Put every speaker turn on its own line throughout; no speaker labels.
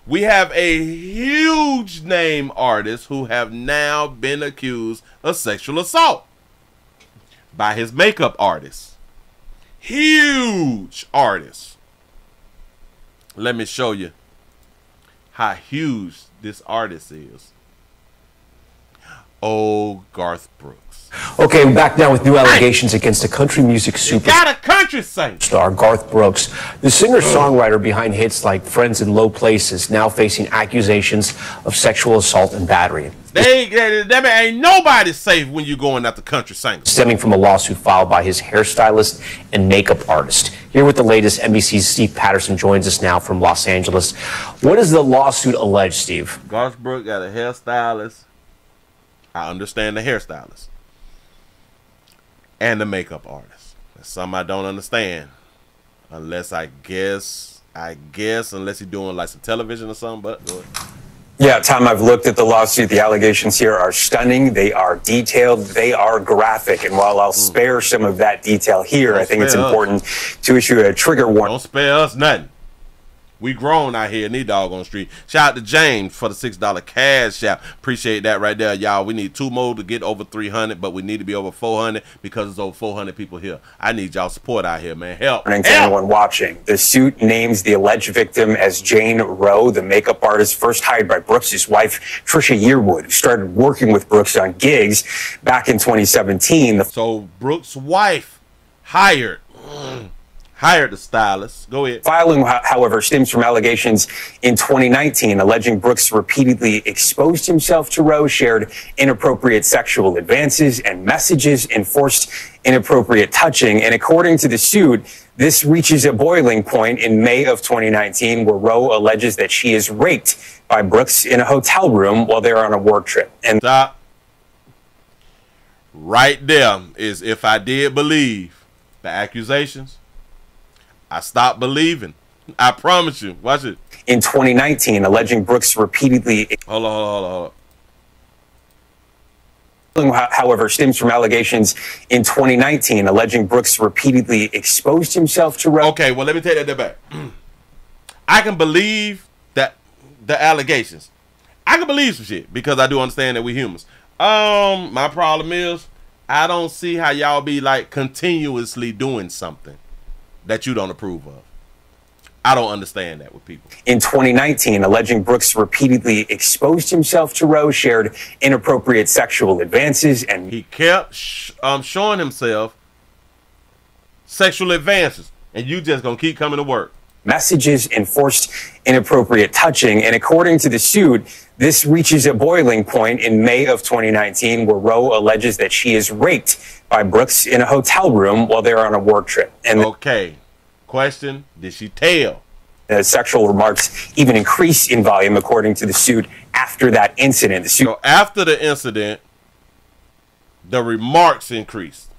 We have a huge name artist who have now been accused of sexual assault by his makeup artist. Huge artist. Let me show you how huge this artist is. Oh, Garth Brooks.
Okay, back now with new allegations against a country music superstar.
Got a country singer.
Garth Brooks. The singer-songwriter behind hits like Friends in Low Places now facing accusations of sexual assault and battery.
That ain't nobody safe when you're going after country singers.
Stemming from a lawsuit filed by his hairstylist and makeup artist. Here with the latest, NBC's Steve Patterson joins us now from Los Angeles. What does the lawsuit allege, Steve?
Garth Brooks got a hairstylist. I understand the hairstylist. And the makeup artist. That's something I don't understand. Unless I guess unless he's doing like some television or something, but go ahead.
Yeah, Tom, I've looked at the lawsuit. The allegations here are stunning. They are detailed. They are graphic. And while I'll spare some of that detail here, I think it's important to issue a trigger warning.
Don't spare us nothing. We grown out here in the doggone street. Shout out to James for the $6 cash app. Appreciate that right there, y'all. We need 2 more to get over 300, but we need to be over 400 because there's over 400 people here. I need y'all support out here, man. Help.
To anyone watching, the suit names the alleged victim as Jane Rowe, the makeup artist first hired by Brooks' wife, Trisha Yearwood, who started working with Brooks on gigs back in 2017.
So Brooks' wife hired the stylist. Go ahead.
Filing, however, stems from allegations in 2019 alleging Brooks repeatedly exposed himself to Rowe, shared inappropriate sexual advances and messages, enforced inappropriate touching. And according to the suit, this reaches a boiling point in May of 2019 where Rowe alleges that she is raped by Brooks in a hotel room while they're on a work trip. And
stop. Right there is if I did believe the accusations, I stopped believing. I promise you. Watch it.
In 2019, alleging Brooks repeatedly...
Hold
on. However, stems from allegations in 2019 alleging Brooks repeatedly exposed himself to Rowe.
Okay, well, let me take that back. I can believe that the allegations. I can believe some shit because I do understand that we're humans. My problem is I don't see how y'all be like continuously doing something that you don't approve of. I don't understand that with people.
In 2019, alleging Brooks repeatedly exposed himself to Rowe, shared inappropriate sexual advances, and
he kept showing himself sexual advances, and you just gonna keep coming to work.
Messages, enforced inappropriate touching, and according to the suit, this reaches a boiling point in May of 2019 where Rowe alleges that she is raped by Brooks in a hotel room while they're on a work trip. And
okay, question, did she tell?
Sexual remarks even increase in volume according to the suit after that incident.
So after the incident, the remarks increased.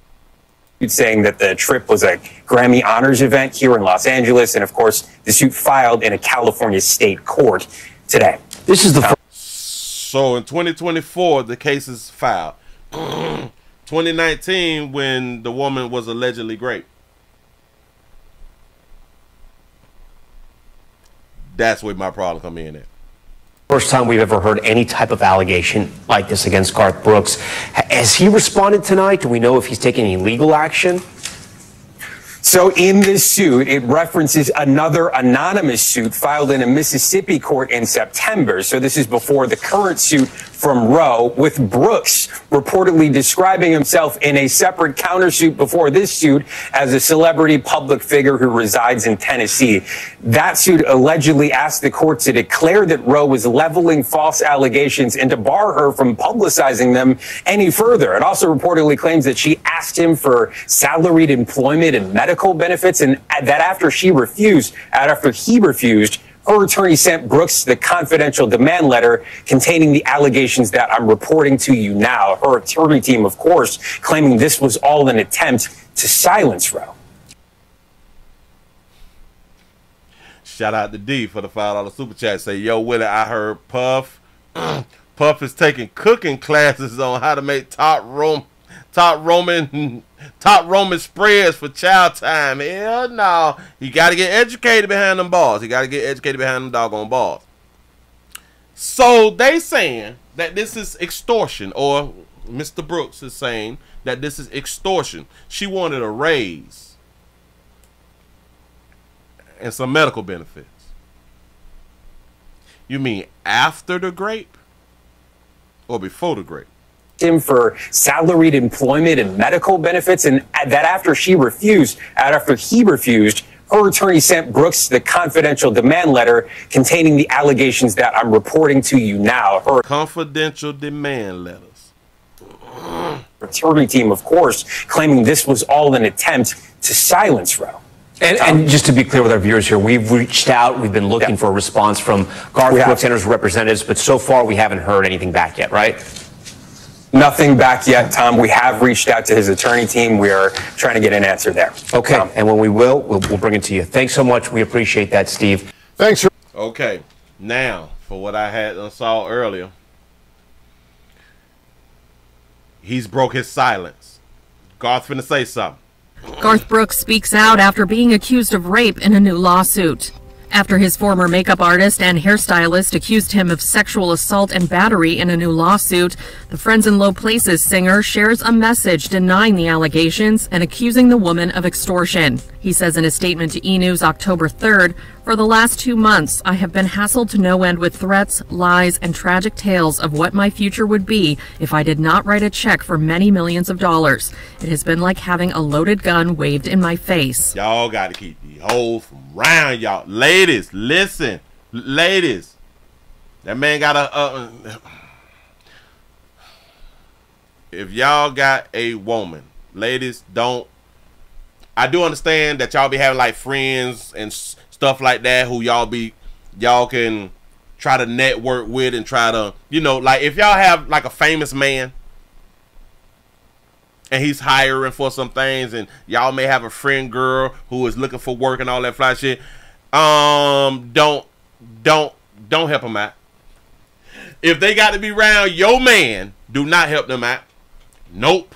Saying that the trip was a Grammy Honors event here in Los Angeles, and of course the suit filed in a California state court today.
This is the
so in 2024 the case is filed. 2019 when the woman was allegedly raped. That's where my problem come in at.
First time we've ever heard any type of allegation like this against Garth Brooks. Has he responded tonight? Do we know if he's taking any legal action?
So in this suit, it references another anonymous suit filed in a Mississippi court in September. So this is before the current suit from Rowe, with Brooks reportedly describing himself in a separate countersuit before this suit as a celebrity public figure who resides in Tennessee. That suit allegedly asked the court to declare that Rowe was leveling false allegations and to bar her from publicizing them any further. It also reportedly claims that she asked him for salaried employment and medical benefits, and that after he refused, her attorney sent Brooks the confidential demand letter containing the allegations that I'm reporting to you now. Her attorney team, of course, claiming this was all an attempt to silence Rowe.
Shout out to D for the $5 super chat. Say, yo, Willie, I heard Puff. Puff is taking cooking classes on how to make top Roman spreads for child time. Hell no. You got to get educated behind them balls. You got to get educated behind them doggone balls. So they saying that this is extortion, or Mr. Brooks is saying that this is extortion. She wanted a raise and some medical benefits. You mean after the grape or before the grape?
Him for salaried employment and medical benefits, and that after he refused, her attorney sent Brooks the confidential demand letter containing the allegations that I'm reporting to you now. Her
confidential demand letters.
Attorney team, of course, claiming this was all an attempt to silence Roe.
And just to be clear with our viewers here, we've reached out. We've been looking for a response from Garth Brooks and his representatives, but so far we haven't heard anything back yet, right?
Nothing back yet, Tom. We have reached out to his attorney team. We are trying to get an answer there.
Okay, and when we'll bring it to you. Thanks so much. We appreciate that, Steve.
Thanks.
Okay, now for what I had saw earlier, he's broke his silence. Garth finna say something.
Garth Brooks speaks out after being accused of rape in a new lawsuit. After his former makeup artist and hairstylist accused him of sexual assault and battery in a new lawsuit, the Friends in Low Places singer shares a message denying the allegations and accusing the woman of extortion. He says in a statement to E! News October 3rd, "For the last 2 months, I have been hassled to no end with threats, lies, and tragic tales of what my future would be if I did not write a check for many millions of dollars. It has been like having a loaded gun waved in my face."
Y'all got to keep the hoes from round y'all. Ladies, listen. Ladies. That man got a... if y'all got a woman, ladies, don't... I do understand that y'all be having like friends and stuff like that who y'all can try to network with and try to, you know, like if y'all have like a famous man and he's hiring for some things and y'all may have a friend girl who is looking for work and all that fly shit, don't help them out. If they got to be around your man, do not help them out. Nope.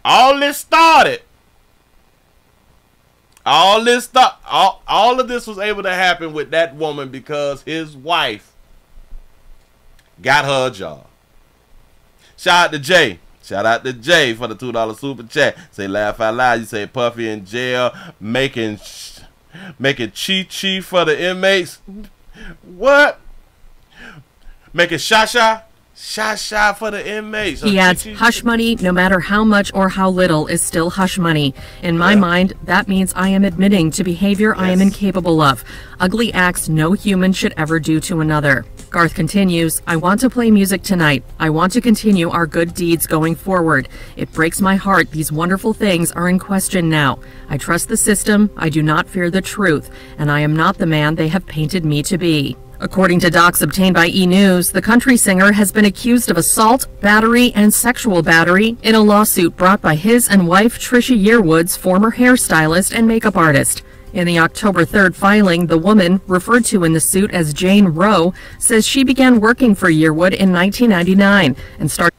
All this started. All of this was able to happen with that woman because his wife got her a job. Shout out to Jay. Shout out to Jay for the $2 super chat. Say laugh out loud. You say Puffy in jail making chi for the inmates. What? Making sha-sha for the inmates.
He adds, hush money, no matter how much or how little, is still hush money. In my mind, that means I am admitting to behavior I am incapable of. Ugly acts no human should ever do to another. Garth continues, I want to play music tonight. I want to continue our good deeds going forward. It breaks my heart these wonderful things are in question now. I trust the system, I do not fear the truth, and I am not the man they have painted me to be. According to docs obtained by E! News, the country singer has been accused of assault, battery, and sexual battery in a lawsuit brought by his and wife Trisha Yearwood's former hairstylist and makeup artist. In the October 3rd filing, the woman, referred to in the suit as Jane Roe, says she began working for Yearwood in 1999 and started...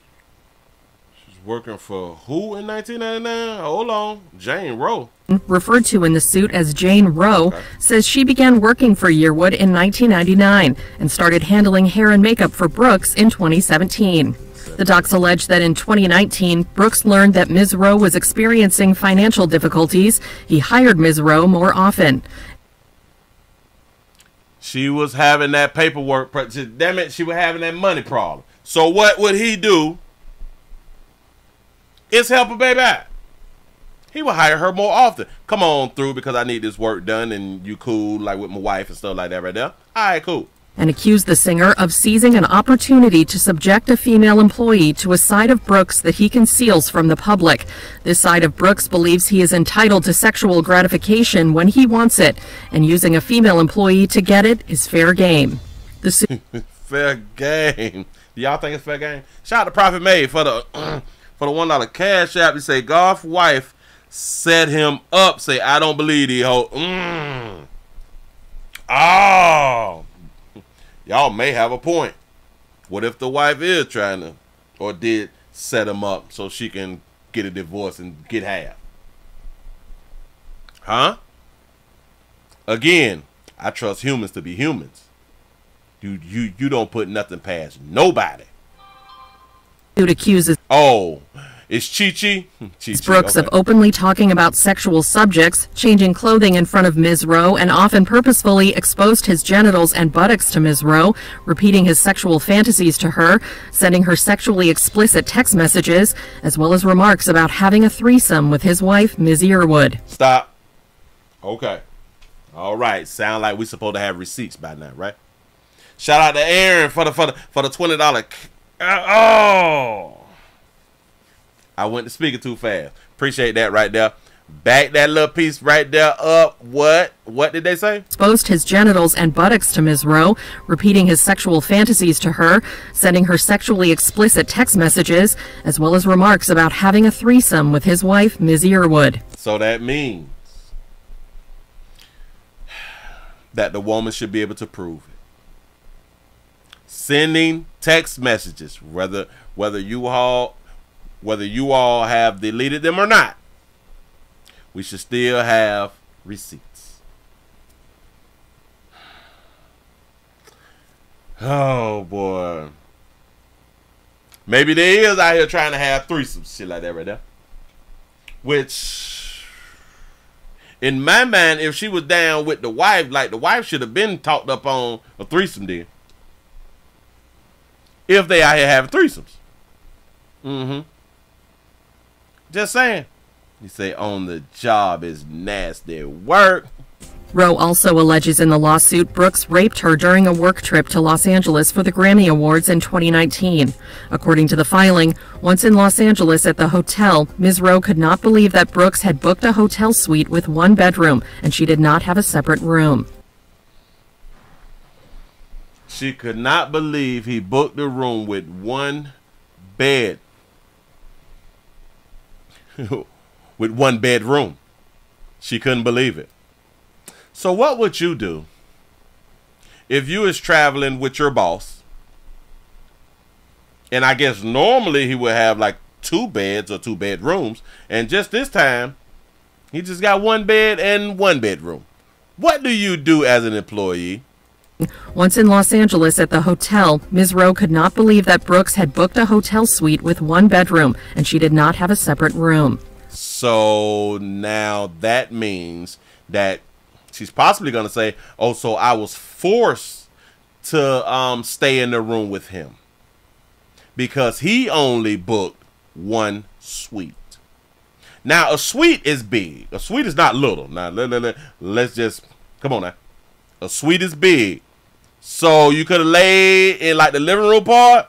She's working for who in 1999? Hold on. Jane Roe.
Referred to in the suit as Jane Roe, says she began working for Yearwood in 1999 and started handling hair and makeup for Brooks in 2017. The docs allege that in 2019, Brooks learned that Ms. Roe was experiencing financial difficulties. He hired Ms. Roe more often.
She was having that paperwork. Damn it, she was having that money problem. So what would he do? Is help her baby out. He would hire her more often. Come on through because I need this work done and you cool like with my wife and stuff like that right there. All right, cool.
And accused the singer of seizing an opportunity to subject a female employee to a side of Brooks that he conceals from the public. This side of Brooks believes he is entitled to sexual gratification when he wants it, and using a female employee to get it is fair game.
Fair game. Do y'all think it's fair game? Shout out to Prophet Made for the $1 cash app. You say Garth's wife set him up. Say I don't believe the whole. Oh. Y'all may have a point. What if the wife is trying to, or did set him up so she can get a divorce and get half? Huh? Again, I trust humans to be humans. You don't put nothing past nobody.
Accuses
it's Chi-Chi
Brooks of openly talking about sexual subjects, changing clothing in front of Ms. Rowe, and often purposefully exposed his genitals and buttocks to Ms. Rowe, repeating his sexual fantasies to her, sending her sexually explicit text messages, as well as remarks about having a threesome with his wife, Ms. Earwood.
Stop. Okay. All right. Sound like we supposed to have receipts by now, right? Shout out to Aaron for the $20. Oh. I went to speaking too fast. Appreciate that right there. Back that little piece right there up. What did they say?
Exposed his genitals and buttocks to Ms. Rowe, repeating his sexual fantasies to her, sending her sexually explicit text messages, as well as remarks about having a threesome with his wife, Ms. Earwood.
So that means that the woman should be able to prove it. Sending text messages, whether you all have deleted them or not, we should still have receipts. Oh boy. Maybe there is out here trying to have threesomes, shit like that right there. Which, in my mind, if she was down with the wife, like the wife should have been talked up on a threesome then. If they out here having threesomes. Just saying. You say on the job is nasty work.
Rowe also alleges in the lawsuit Brooks raped her during a work trip to Los Angeles for the Grammy Awards in 2019. According to the filing, once in Los Angeles at the hotel, Ms. Rowe could not believe that Brooks had booked a hotel suite with one bedroom, and she did not have a separate room.
She could not believe he booked a room with one bed. With one bedroom. She couldn't believe it. So what would you do if you was traveling with your boss? And I guess normally he would have like 2 beds or 2 bedrooms. And just this time, he just got 1 bed and 1 bedroom. What do you do as an employee?
Once in Los Angeles at the hotel, Ms. Rowe could not believe that Brooks had booked a hotel suite with 1 bedroom, and she did not have a separate room.
So now that means that she's possibly going to say, oh, so I was forced to stay in the room with him because he only booked 1 suite. Now, a suite is big. A suite is not little. Now, let's just, come on now. A suite is big. So you could have laid in like the living room part,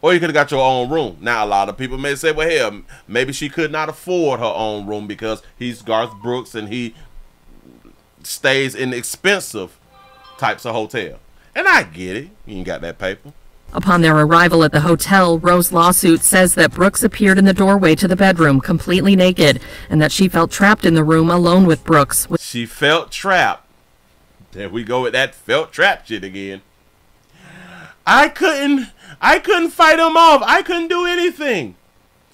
or you could have got your own room. Now, a lot of people may say, well, hell, maybe she could not afford her own room because he's Garth Brooks and he stays in expensive types of hotel. And I get it. You ain't got that paper.
Upon their arrival at the hotel, Rowe's lawsuit says that Brooks appeared in the doorway to the bedroom completely naked and that she felt trapped in the room alone with Brooks.
She felt trapped. There we go with that felt trapped shit again. I couldn't fight him off. I couldn't do anything.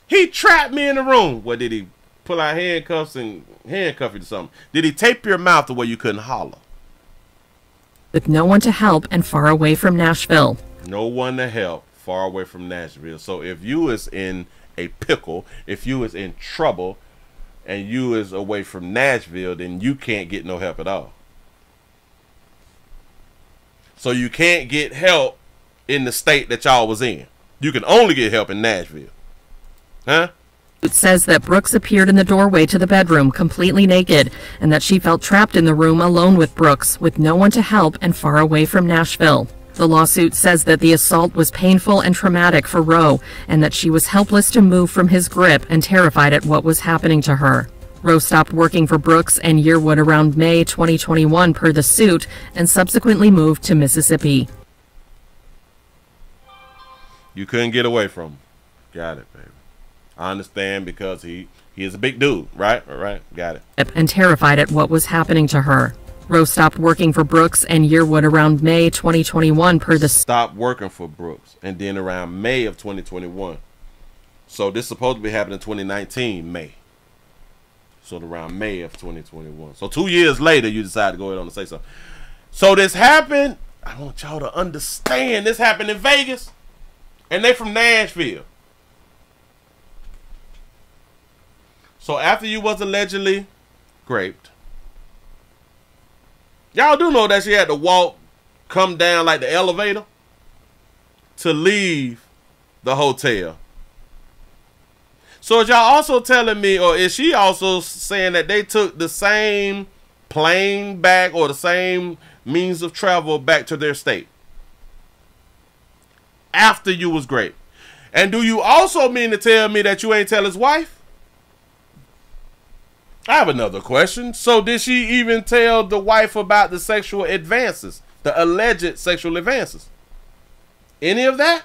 He trapped me in the room. What, did he pull out handcuffs and handcuff you to something? Did he tape your mouth to where you couldn't holler?
With no one to help and far away from Nashville.
No one to help, far away from Nashville. So if you is in a pickle, if you is in trouble, and you is away from Nashville, then you can't get no help at all. So you can't get help in the state that y'all was in. You can only get help in Nashville. Huh?
It says that Brooks appeared in the doorway to the bedroom completely naked and that she felt trapped in the room alone with Brooks with no one to help and far away from Nashville. The lawsuit says that the assault was painful and traumatic for Rowe and that she was helpless to move from his grip and terrified at what was happening to her. Rowe stopped working for Brooks and Yearwood around May 2021 per the suit and subsequently moved to Mississippi.
You couldn't get away from him. Got it, baby. I understand because he is a big dude, right? All right, got it.
And terrified at what was happening to her. Rowe stopped working for Brooks and Yearwood around May 2021 per the...
Stopped working for Brooks and then around May of 2021. So this is supposed to be happening in 2019, May. So around May of 2021. So 2 years later, you decide to go ahead on and say something. So this happened. I want y'all to understand. This happened in Vegas. And they from Nashville. So after you was allegedly raped, y'all do know that she had to come down like the elevator to leave the hotel. So is y'all also telling me, or is she also saying that they took the same plane back or the same means of travel back to their state after you was raped? And do you also mean to tell me that you ain't tell his wife? I have another question. So did she even tell the wife about the sexual advances, the alleged sexual advances? Any of that?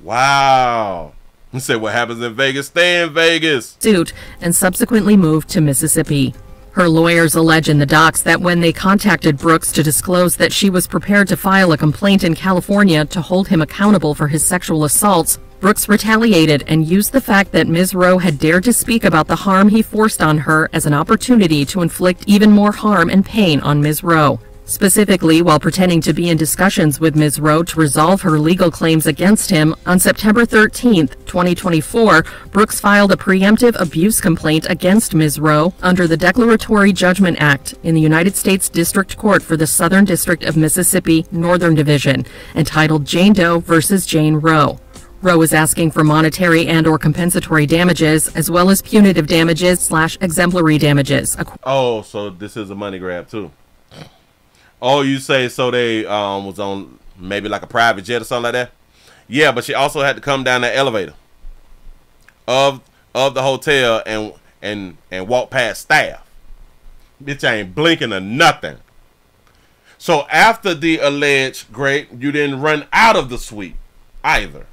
Wow. You say what happens in Vegas, stay in Vegas.
Suit and subsequently moved to Mississippi. Her lawyers allege in the docs that when they contacted Brooks to disclose that she was prepared to file a complaint in California to hold him accountable for his sexual assaults, Brooks retaliated and used the fact that Ms. Rowe had dared to speak about the harm he forced on her as an opportunity to inflict even more harm and pain on Ms. Rowe. Specifically, while pretending to be in discussions with Ms. Rowe to resolve her legal claims against him, on September 13, 2024, Brooks filed a preemptive abuse complaint against Ms. Rowe under the Declaratory Judgment Act in the United States District Court for the Southern District of Mississippi, Northern Division, entitled Jane Doe versus Jane Roe. Roe is asking for monetary and/or compensatory damages, as well as punitive damages / exemplary damages.
Oh, so this is a money grab too. Oh, you say so they was on maybe like a private jet or something like that? Yeah, but she also had to come down that elevator of the hotel and walk past staff. Bitch ain't blinking or nothing. So after the alleged rape, you didn't run out of the suite either.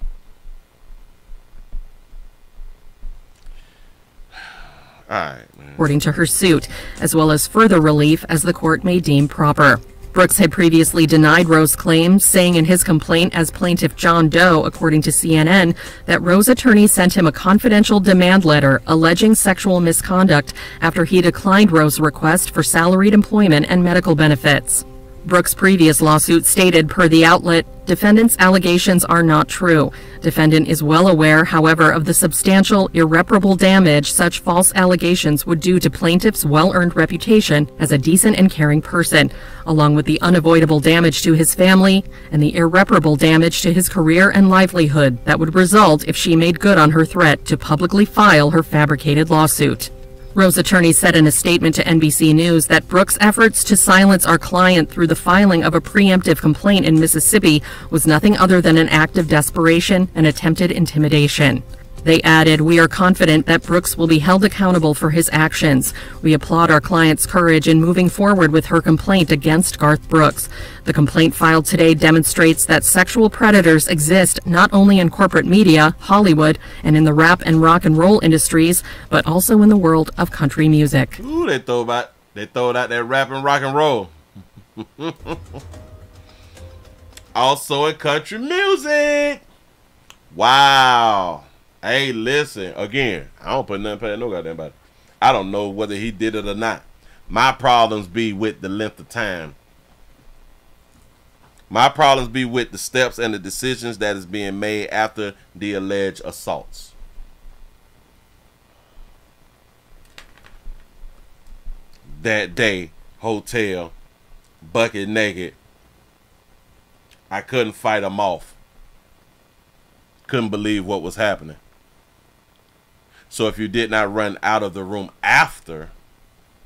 All right, man.
According to her suit, as well as further relief as the court may deem proper. Brooks had previously denied Roe's claims, saying in his complaint as plaintiff John Doe, according to CNN, that Roe's attorney sent him a confidential demand letter alleging sexual misconduct after he declined Roe's request for salaried employment and medical benefits. Brooks' previous lawsuit stated, per the outlet, defendant's allegations are not true. Defendant is well aware, however, of the substantial, irreparable damage such false allegations would do to plaintiff's well-earned reputation as a decent and caring person, along with the unavoidable damage to his family and the irreparable damage to his career and livelihood that would result if she made good on her threat to publicly file her fabricated lawsuit. Roe's attorney said in a statement to NBC News that Brooks' efforts to silence our client through the filing of a preemptive complaint in Mississippi was nothing other than an act of desperation and attempted intimidation. They added, "We are confident that Brooks will be held accountable for his actions. We applaud our client's courage in moving forward with her complaint against Garth Brooks. The complaint filed today demonstrates that sexual predators exist not only in corporate media, Hollywood, and in the rap and rock and roll industries, but also in the world of country music."
Ooh, they throw out that rap and rock and roll. Also in country music. Wow. Hey, listen, again, I don't put nothing past no goddamn body. I don't know whether he did it or not. My problems be with the length of time. My problems be with the steps and the decisions that is being made after the alleged assaults. That day, hotel, bucket naked. I couldn't fight them off. Couldn't believe what was happening. So if you did not run out of the room after,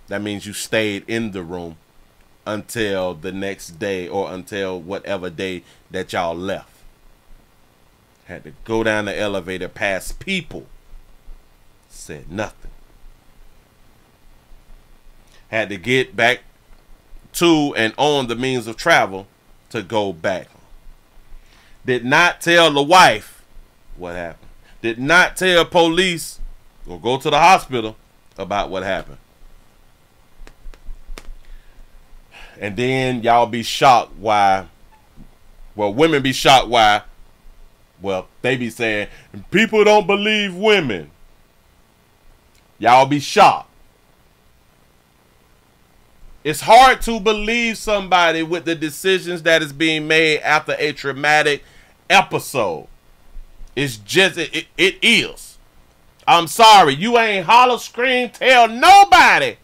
that means you stayed in the room until the next day or until whatever day that y'all left. Had to go down the elevator past people. Said nothing. Had to get back to and on the means of travel to go back. Did not tell the wife what happened. Did not tell police or go to the hospital about what happened. And then y'all be shocked why, well, women be shocked why, well, they be saying, people don't believe women. Y'all be shocked It's hard to believe somebody with the decisions that is being made after a traumatic episode. It's just, it is. I'm sorry. You ain't holler, scream, tell nobody.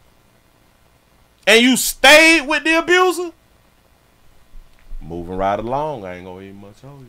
And you stayed with the abuser? Moving right along. I ain't gonna even much hold you.